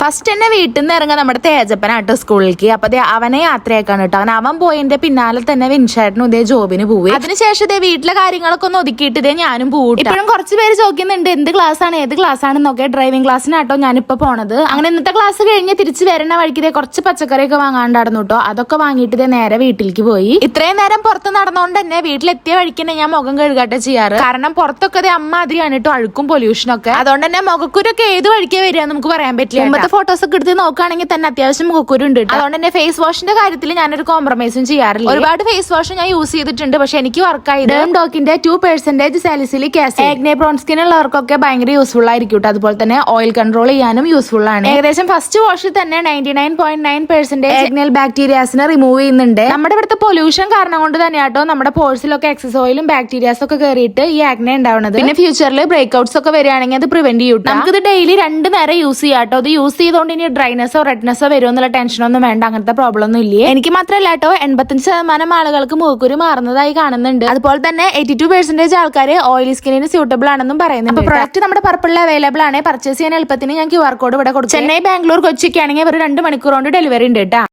First തന്നെ വീട്ടിൽ നിന്ന് ഇറങ്ങാൻ നമ്മുടെ തേജപ്പനാട്ടോ സ്കൂളിലേക്ക്. അപ്പൊ അവനെ യാത്രയാക്കാണ് കേട്ടോ. അവൻ പോയതിന്റെ പിന്നാലെ തന്നെ വിൻഷേട്ടനും ഇതേ ജോബിന് പോയി. അതിനുശേഷം ഇതേ വീട്ടിലെ കാര്യങ്ങളൊക്കെ ഒന്ന് ഒതുക്കിയിട്ട് ഇതേ ഞാനും പോകും. ഇപ്പോഴും കുറച്ച് പേര് ചോദിക്കുന്നുണ്ട് എന്ത് ക്ലാസ് ആണ് ഏത് ക്ലാസ് ആണെന്നൊക്കെ. ഡ്രൈവിംഗ് ക്ലാസ്സിനാട്ടോ ഞാനിപ്പോ പോണത്. അങ്ങനെ ഇന്നത്തെ ക്ലാസ് കഴിഞ്ഞ് തിരിച്ച് വരുന്ന വഴിക്ക് ഇതേ കുറച്ച് പച്ചക്കറിയൊക്കെ വാങ്ങാണ്ടായിരുന്നു കേട്ടോ. അതൊക്കെ വാങ്ങിയിട്ട് ഇതേ നേരെ വീട്ടിലേക്ക് പോയി. ഇത്രയും നേരം പുറത്ത് നടന്നുകൊണ്ട് തന്നെ വീട്ടിലെത്തിയ വഴിക്ക് തന്നെ ഞാൻ മുഖം കഴുകാട്ടെ ചെയ്യാറ്. കാരണം പുറത്തൊക്കെ അതേ അമ്മാതിരിയാണ് കേട്ടോ, അഴുക്കും പൊല്യൂഷനൊക്കെ. അതുകൊണ്ട് തന്നെ മുഖക്കുരൊക്കെ ഏത് വഴിക്ക് വരിക നമുക്ക് പറയാൻ പറ്റില്ല. ഇന്നത്തെ ഫോട്ടോസ് ഒക്കെ എടുത്ത് നോക്കുകയാണെങ്കിൽ തന്നെ അത്യാവശ്യം മുഖക്കുരു ഉണ്ട്. അതുകൊണ്ട് തന്നെ ഫേസ് വാഷിന്റെ കാര്യത്തിൽ ഞാനൊരു കോംപ്രമൈസും ചെയ്യാറില്ല. ഒരുപാട് ഫേസ് വാഷ് ഞാൻ യൂസ് ചെയ്തിട്ടുണ്ട്, പക്ഷെ എനിക്ക് വർക്കായത് ഡോക്കിന്റെ 2% salicylic acid. Acne prone skin ഉള്ളവർക്കൊക്കെ ഭയങ്കര യൂസ്ഫുൾ ആയിരിക്കും. അതുപോലെ തന്നെ ഓയിൽ കൺട്രോൾ ചെയ്യാനും യൂസ്ഫുൾ ആണ്. ഏകദേശം ഫസ്റ്റ് വാഷിൽ തന്നെ 99.9% ആക്നൽ ബാക്ടീരിയാസിനെ റിമൂവ് ചെയ്യുന്നുണ്ട്. നമ്മുടെ ഇവിടുത്തെ പൊല്യൂഷൻ കാരണം കൊണ്ട് തന്നെയാട്ടോ നമ്മുടെ പോഴ്സിലൊക്കെ എക്സസ് ഓയിലും ബാക്ടീരിയാസ് ഒക്കെ കയറിയിട്ട് ഈ ആക്നെ ഉണ്ടാവുന്നത്. പിന്നെ ഫ്യൂച്ചറിൽ ബ്രേക്ക്ഔട്ട്സ് ഒക്കെ വരികയാണെങ്കിൽ അത് പ്രിവെന്റ് ചെയ്യും. നമുക്കിത് ഡെയിലി 2 നേരം യൂസ് ചെയ്യാട്ടോ. അത് യൂസ് ചെയ്തുകൊണ്ട് ഇനി ഡ്രൈനെസ്സോ റെഡ്നെസ്സോ വരുമോ എന്നുള്ള ടെൻഷനൊന്നും വേണ്ട. അങ്ങനത്തെ പ്രോബ്ലം ഒന്നും ഇല്ലേ. എനിക്ക് മാത്രമല്ല കേട്ടോ, 85% ആളുകൾക്ക് മുഖക്കുരു മാറുന്നതായി കാണുന്നുണ്ട്. അതുപോലെ തന്നെ 82% ആൾക്കാർ ഓയിലി സ്കിന്നിന് സ്യൂട്ടബിൾ ആണെന്നും പറയുന്നുണ്ട്. അപ്പൊ പ്രൊഡക്റ്റ് നമ്മുടെ പർപ്പിളിൽ അവൈലബിൾ ആണ്. പർച്ചേസ് ചെയ്യാൻ എളുപ്പത്തിന് ഞാൻ QR കോഡ് ഇവിടെ കൊടുക്കും. ചെന്നൈ, ബാംഗ്ലൂർ, കൊച്ചിക്ക് ആണെങ്കിൽ ഒരു 2 മണിക്കൂർ കൊണ്ട് ഡെലിവറി ഉണ്ട് കേട്ടോ.